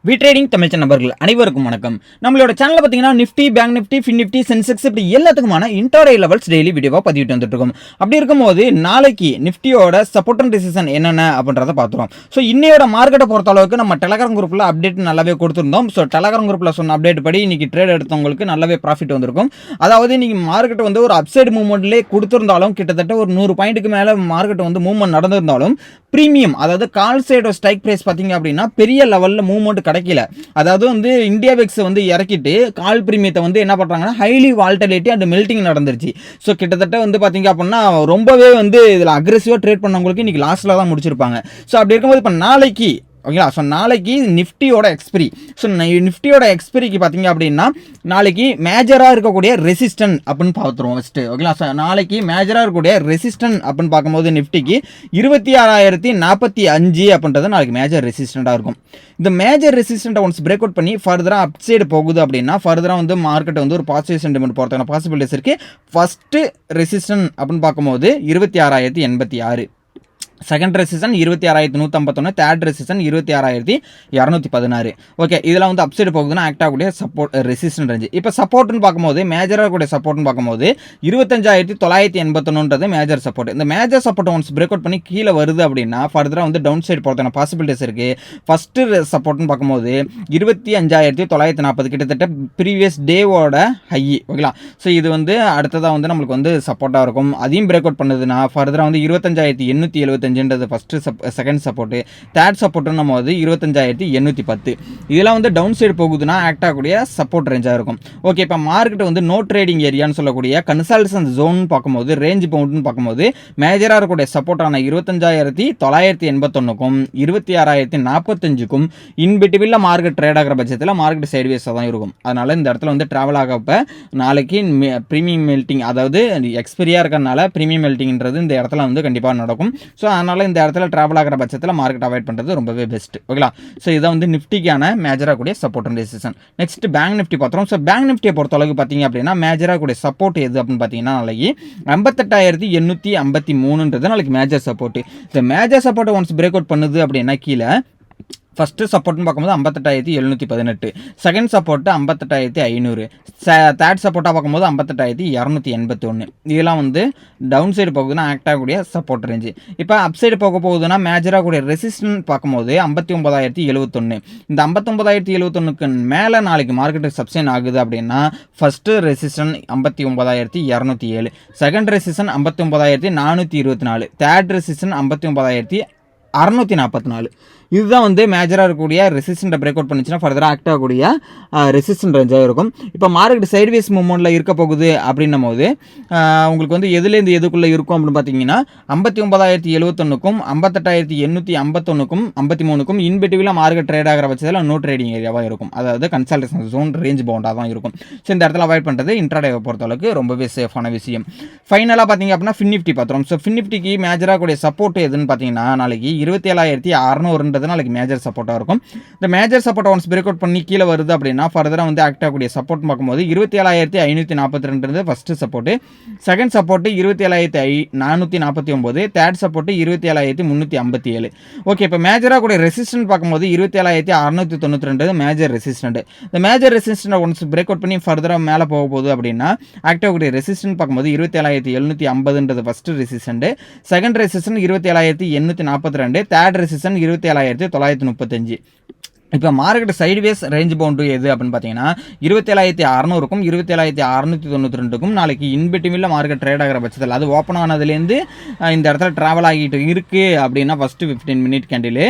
Trading Tamil நண்பர்கள் அனைவருக்கும் வணக்கம். நம்மளோட சேனல்ல பாத்தீங்கன்னா Nifty, bank Nifty, fin Nifty, Sensex இப்படி எல்லாத்துக்குமான இன்ட்ராடே லெவல்ஸ் டெய்லி வீடியோவா பதிவிட்டு வந்துட்டு இருக்கோம். அப்படி இருக்கும்போது நாளைக்கு நிஃப்டியோட சப்போர்ட் அண்ட் ரெசிஸ்டன்ஸ் என்னென்ன அப்படின்றத பார்த்துறோம். ஸோ இன்னையோட மார்க்கெட்டை பொறுத்த அளவுக்கு நம்ம டெலகிராம் குரூப்ல அப்டேட் நல்லாவே கொடுத்துருந்தோம். ஸோ டெலகிராம் குரூப்ல சொன்ன அப்டேட் படி இன்னைக்கு ட்ரேட் எடுத்தவங்களுக்கு நல்லாவே ப்ராஃபிட் வந்திருக்கும். அதாவது இன்னைக்கு மார்க்கெட் வந்து ஒரு அப்சைடு மூவ்மெண்ட்லேயே கொடுத்திருந்தாலும் கிட்டத்தட்ட ஒரு 100 பாயிண்ட்டுக்கு மேலே மார்க்கெட் வந்து மூவ்மெண்ட் நடந்திருந்தாலும் பிரீமியம் அதாவது கால் சைடோ ஸ்ட்ரைக் பிரைஸ் பார்த்தீங்க அப்படின்னா பெரிய லெவலில் மூவ்மெண்ட் கிடைக்கல. அதாவது வந்து இந்தியா வெக்ஸ் வந்து இறக்கிட்டு கால் பிரீமியத்தை வந்து என்ன பண்ணுறாங்கன்னா ஹைலி வால்டலிட்டி அண்ட் மெல்டிங் நடந்துருச்சு. ஸோ கிட்டத்தட்ட வந்து பார்த்தீங்க அப்படின்னா ரொம்பவே வந்து இதில் அக்ரெசிவாக ட்ரேட் பண்ணவங்களுக்கு இன்னைக்கு லாஸ்ட்டில் தான் முடிச்சிருப்பாங்க. ஸோ அப்படி இருக்கும்போது இப்போ நாளைக்கு ஓகேங்களா. ஸோ நாளைக்கு நிஃப்டியோட எக்ஸ்பிரி. ஸோ நிஃப்டியோட எக்ஸ்பிரிக்கு பார்த்தீங்க அப்படின்னா நாளைக்கு மேஜராக இருக்கக்கூடிய ரெசிஸ்டன்ட் அப்படின்னு பார்த்துருவோம் ஃபஸ்ட்டு. ஓகேங்களா. ஸோ நாளைக்கு மேஜராக இருக்கக்கூடிய ரெசிஸ்டன்ட் அப்படின்னு பார்க்கும்போது நிஃப்டிக்கு 26,045 அப்படின்றது நாளைக்கு மேஜர் ரெசிஸ்டண்ட்டாக இருக்கும். இந்த மேஜர் ரெசிஸ்டண்ட்டை ஒன்ஸ் பிரேக் அவுட் பண்ணி ஃபர்தராக அப் சைடு போகுது அப்படின்னா ஃபர்தராக வந்து மார்க்கெட் வந்து ஒரு பாசிட்டிவ் சென்டிமெண்ட் போகிறதுக்கான பாசிபிலிட்டிஸ் இருக்குது. ஃபஸ்ட்டு ரெசிஸ்டன்ட் அப்படின்னு பார்க்கும்போது 26,086, second resistance 26,151, third resistance 26,216. Okay, இதெல்லாம் வந்து அப்சைடு போகுதுன்னா ஆக்ட் ஆகக்கூடிய சப்போர்ட் ரெசிஸ்டன் ரேஞ்சு. இப்போ சப்போர்ட்னு பார்க்கும்போது மேஜராக கூடிய சப்போர்ட்னு பார்க்கும்போது 25,981 மேஜர் சப்போர்ட். இந்த major support once break out பண்ணி கீழே வருது அப்படின்னா ஃபர்தராக வந்து டவுன் சைடு போகிறதுக்கான பாசிபிலிட்டிஸ் இருக்குது. ஃபஸ்ட்டு சப்போர்ட்னு பார்க்கும்போது 25,940 கிட்டத்தட்ட ப்ரீவியஸ் டேவோட ஹை. ஓகேங்களா. ஸோ இது வந்து அடுத்ததாக வந்து நம்மளுக்கு வந்து சப்போர்ட்டாக இருக்கும். அதையும் பிரேக் அவுட் பண்ணுதுன்னா ஃபர்தராக வந்து 25,875 ஃபர்ஸ்ட் செகண்ட் சப்போர்ட், தேர்ட் சப்போர்ட்னு நம்ம வந்து 25,810. இதெல்லாம் வந்து டவுன் சைடு போகுதுன்னா ஆக்ட் ஆகக்கூடிய சப்போர்ட் ரேஞ்சாக இருக்கும். ஓகே, இப்போ மார்க்கெட் வந்து நோ ட்ரேடிங் ஏரியான்னு சொல்லக்கூடிய கன்சல்டேஷன் ஜோன் பார்க்கும்போது ரேஞ்ச் பவுண்ட்னு பார்க்கும்போது மேஜராக இருக்கக்கூடிய சப்போர்ட்டான 25,981க்கும் 26,045க்கும் இன்பிட்வீன்ல மார்க்கெட் ட்ரேட் ஆகிற பட்சத்தில் மார்க்கெட் சைட்வேஸாக தான் இருக்கும். அதனால இந்த இடத்துல வந்து டிராவல் ஆகப்போ நாளைக்கு ப்ரீமியம் மெல்டிங் அதாவது எக்ஸ்பீரியாக இருக்கிறதுனால ப்ரீமியம் மெல்டிங்ன்றது இந்த இடத்துல வந்து கண்டிப்பாக நடக்கும். ஸோ அதனால் இந்த இடத்துல ட்ராவல் ஆகிற பட்சத்தில் மார்க்கெட் அவாய்ட் பண்ணுறது ரொம்பவே பெஸ்ட். ஓகேங்களா. ஸோ இதான் வந்து நிஃப்டிக்கான மேஜராக கூடிய support and resistance. Next bank Nifty பார்த்துறோம். ஸோ பேங்க் நிஃப்டியை பொறுத்தளவுக்கு பார்த்தீங்க அப்படின்னா மேஜராக கூடிய சப்போர்ட் எது அப்படின்னு பார்த்தீங்கன்னா நாளைக்கு 58,853 நாளைக்கு மேஜர் சப்போர்ட். இந்த மேஜர் சப்போர்ட்டை ஒன்ஸ் பிரேக் அவுட் பண்ணுது அப்படின்னா கீழே ஃபஸ்ட்டு சப்போர்ட்னு பார்க்கும்போது 58,718, செகண்ட் சப்போர்ட்டு 58,500, தேர்ட் சப்போர்ட்டாக பார்க்கும்போது 58,281. இதெல்லாம் வந்து டவுன் சைடு போகுதுன்னா ஆக்ட் ஆகக்கூடிய சப்போர்ட் ரேஞ்சு. இப்போ அப் சைடு போக போகுதுன்னா மேஜராக கூடிய ரெசிஸ்டன்ட் பார்க்கும்போது 59,071. இந்த 59,071க்கு மேலே நாளைக்கு மார்க்கெட்டுக்கு சப்ஸ்டைன் ஆகுது அப்படின்னா first resistance 59,207, second resistance 59,424, third resistance 59,644. இதுதான் வந்து மேஜராக இருக்கக்கூடிய ரெசிஸ்டன்ட்டை பிரேக் அவுட் பண்ணிச்சுன்னா ஃபர்தராக ஆக்ட் ஆகக்கூடிய ரெசிஸ்டன்ட் ரேஞ்சாக இருக்கும். இப்போ மார்க்கெட் சைட்வேஸ் மூவ்மெண்ட்டில் இருக்க போகுது அப்படின்னும் போது உங்களுக்கு வந்து எதுலேருந்து எதுக்குள்ளே இருக்கும் அப்படின்னு பார்த்தீங்கன்னா 59,071க்கும் 58,851க்கும் 53க்கும் இன்பிட்வீனில் மார்க்கெட் ட்ரேட் ஆகிற பட்சத்தில் நோ ட்ரேடிங் ஏரியாவாக இருக்கும். அதாவது கன்சல்டேஷன் ஜோன் ரேஞ்ச் பவுண்டாக தான் இருக்கும். ஸோ இந்த இடத்துல அவாய்ட் பண்ணுறது இன்ட்ராடேவை பொறுத்தளவுக்கு ரொம்பவே சேஃபான விஷயம். ஃபைனலாக பார்த்தீங்க அப்படின்னா ஃபின் நிஃப்டி பார்த்துறோம். ஸோ ஃபின் நிஃப்டிக்கு மேஜராக கூடிய சப்போர்ட் எதுன்னு பார்த்தீங்கன்னா நாளைக்கு 27,600 நாளைக்கு மேஜர் சப்போர்ட்டாக இருக்கும். இந்த major support once break out பண்ணி கீழே வருது அப்படின்னா ஃபர்தராக வந்து ஆக்ட் ஆகக்கூடிய சப்போர்ட் பார்க்கும்போது 27,542 first support, second support 27,449, third support 27,357. Okay, இப்போ மேஜராக கூடிய ரெசிஸ்டன்ட் பார்க்கும்போது 27,692 மேஜர் ரெசிஸ்டன்ட். இந்த major resistant once break out பண்ணி ஃபர்தராக மேலே போக போகுது அப்படின்னா ஆக்ட் ஆகக்கூடிய ரெசிஸ்டன்ட் பார்க்கும்போது 27,750 first resistant, second resistant 27,842, third resistant 27,935. இப்போ மார்க்கெட் சைட்வேஸ் ரேஞ்ச் பவுண்டரி எது அப்படின்னு பார்த்தீங்கன்னா 27,600க்கும் 27,692க்கும் நாளைக்கு இன்பிட்வீனில் மார்க்கெட் ட்ரேட் ஆகிற பட்சத்தில் அது ஓப்பன் ஆனதுலேருந்து இந்த இடத்துல ட்ராவல் ஆகிட்டு இருக்குது அப்படின்னா ஃபஸ்ட்டு 15 மினிட் கேண்டில்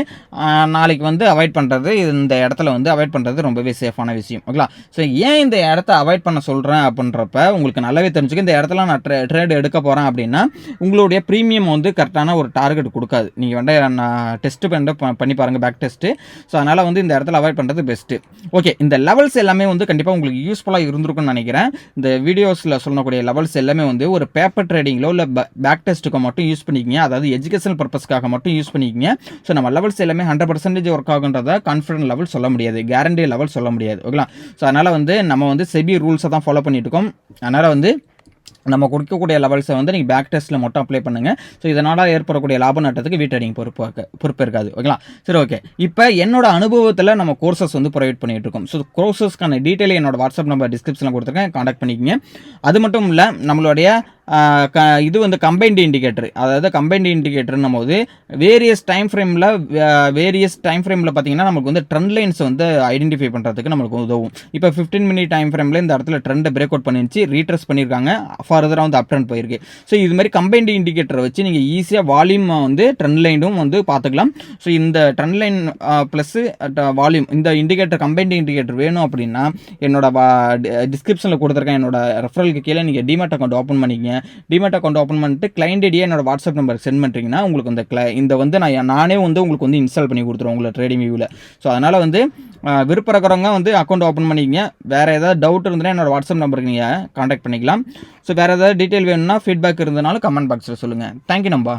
நாளைக்கு வந்து அவாய்ட் பண்ணுறது இந்த இடத்துல வந்து அவாய்ட் பண்ணுறது ரொம்பவே சேஃபான விஷயம். ஓகேங்களா. ஸோ ஏன் இந்த இடத்த அவாய்ட் பண்ண சொல்கிறேன் அப்படின்றப்ப உங்களுக்கு நல்லாவே தெரிஞ்சுக்க இந்த இடத்துல நான் ட்ரேட் எடுக்க போகிறேன் அப்படின்னா உங்களுடைய ப்ரீமியம் வந்து கரெக்டான ஒரு டார்கெட் கொடுக்காது. நீங்கள் வந்து நான் டெஸ்ட் பண்ணி பாருங்கள் பேக் டெஸ்ட்டு. ஸோ அதனால் வந்து இந்த இடத்துல அவாய்ட் பண்ணுறது பெஸ்ட்டு. ஓகே, இந்த லெவல்ஸ் எல்லாமே வந்து கண்டிப்பாக உங்களுக்கு யூஸ்ஃபுல்லாக இருந்திருக்கும்னு நினைக்கிறேன். இந்த வீடியோஸில் சொல்லக்கூடிய லெவல்ஸ் எல்லாமே வந்து ஒரு பேப்பர் ட்ரேடிங்கிலோ இல்லை பேக் டெஸ்ட்டுக்கோ மட்டும் யூஸ் பண்ணிக்கிங்க. அதாவது எஜுகேஷனல் பர்பஸ்க்காக மட்டும் யூஸ் பண்ணிக்கிங்க. ஸோ நம்ம லெவல்ஸ் எல்லாமே 100% ஒர்க் ஆகுன்றத கான்ஃபிடன்ட் லெவல் சொல்ல முடியாது, கேரண்டி லெவல் சொல்ல முடியாது. ஓகேங்களா. ஸோ அதனால் வந்து நம்ம வந்து செபி ரூல்ஸை தான் ஃபாலோ பண்ணிட்டு இருக்கோம். அதனால் வந்து நம்ம கொடுக்கக்கூடிய லெவல்ஸை வந்து நீங்கள் பேக் டெஸ்ட்டில் மட்டும் அப்ளை பண்ணுங்கள். ஸோ இதனால் ஏற்படக்கூடிய லாப நட்டத்துக்கு வீட்டடிங் பொறுப்பு இருக்காது. ஓகேங்களா? சரி, ஓகே. இப்போ என்னோட அனுபவத்தில் நம்ம கோர்சஸ் வந்து ப்ரொவைட் பண்ணிகிட்டு இருக்கோம். ஸோ கோர்சஸ்க்கான டீட்டெயில் என்னோட வாட்ஸ்அப் நம்பர் டிஸ்கிரிப்ஷனில் கொடுத்துருக்கேன், காண்டாக்ட் பண்ணிக்கங்க. அது மட்டும் இல்லை, நம்மளுடைய இது வந்து கம்பைன்டு இண்டிகேட்டர், அதாவது கம்பைன்டு இண்டிகேட்டர்னும் போது வேரியஸ் டைம் ஃப்ரேமில் பார்த்தீங்கன்னா நமக்கு வந்து ட்ரெண்ட் லைன்ஸ் வந்து ஐடென்டிஃபை பண்ணுறதுக்கு நம்மளுக்கு உதவும். இப்போ 15 மினிட் டைம் ஃப்ரேமில் இந்த இடத்துல ட்ரெண்டை பிரேக் அவுட் பண்ணிச்சு, ரீட்ரெஸ் பண்ணியிருக்காங்க, ஃபர்தராக வந்து அப் ட்ரெண்ட் போயிருக்கு. ஸோ இது மாதிரி கம்பைன்டு இண்டிகேட்டரை வச்சு நீங்கள் ஈஸியாக வால்யூம் வந்து ட்ரெண்ட் லைனும் வந்து பார்த்துக்கலாம். ஸோ இந்த ட்ரெண்ட் லைன் ப்ளஸ்ஸு வால்யூம், இந்த இண்டிகேட்டர் கம்பைன்டு இண்டிகேட்டர் வேணும் அப்படின்னா என்னோட டிஸ்கிரிப்ஷனில் கொடுத்துருக்கேன், என்னோட ரெஃபரலுக்கு கீழே நீங்கள் டிமேட் அக்கௌண்ட் ஓப்பன் பண்ணிக்கங்க. டிமேட் அக்கௌண்ட் ஓப்பன் பண்ணிட்டு கிளைண்ட் ஐடியா என்னோட வாட்ஸ்அப் நம்பருக்கு சென்ட் பண்ணுறீங்கன்னா உங்களுக்கு இந்த வந்து நானே வந்து உங்களுக்கு வந்து இன்ஸ்டால் பண்ணி கொடுத்துருவோம் உங்களை ட்ரேடிங் வியூவில். ஸோ அதனால் வந்து விருப்பம் இருக்கிறவங்க வந்து அக்கௌண்ட் ஓப்பன் பண்ணிக்கங்க. வேறு ஏதாவது டவுட் இருந்ததுன்னா என்னோட வாட்ஸ்அப் நம்பருக்கு நீங்கள் காண்டாக்ட் பண்ணிக்கலாம். ஸோ வேறு ஏதாவது டீட்டெயில் வேணும்னா ஃபீட்பேக் இருந்ததுனாலும் கமெண்ட் பாக்ஸில் சொல்லுங்கள். தேங்க்யூ நம்பா.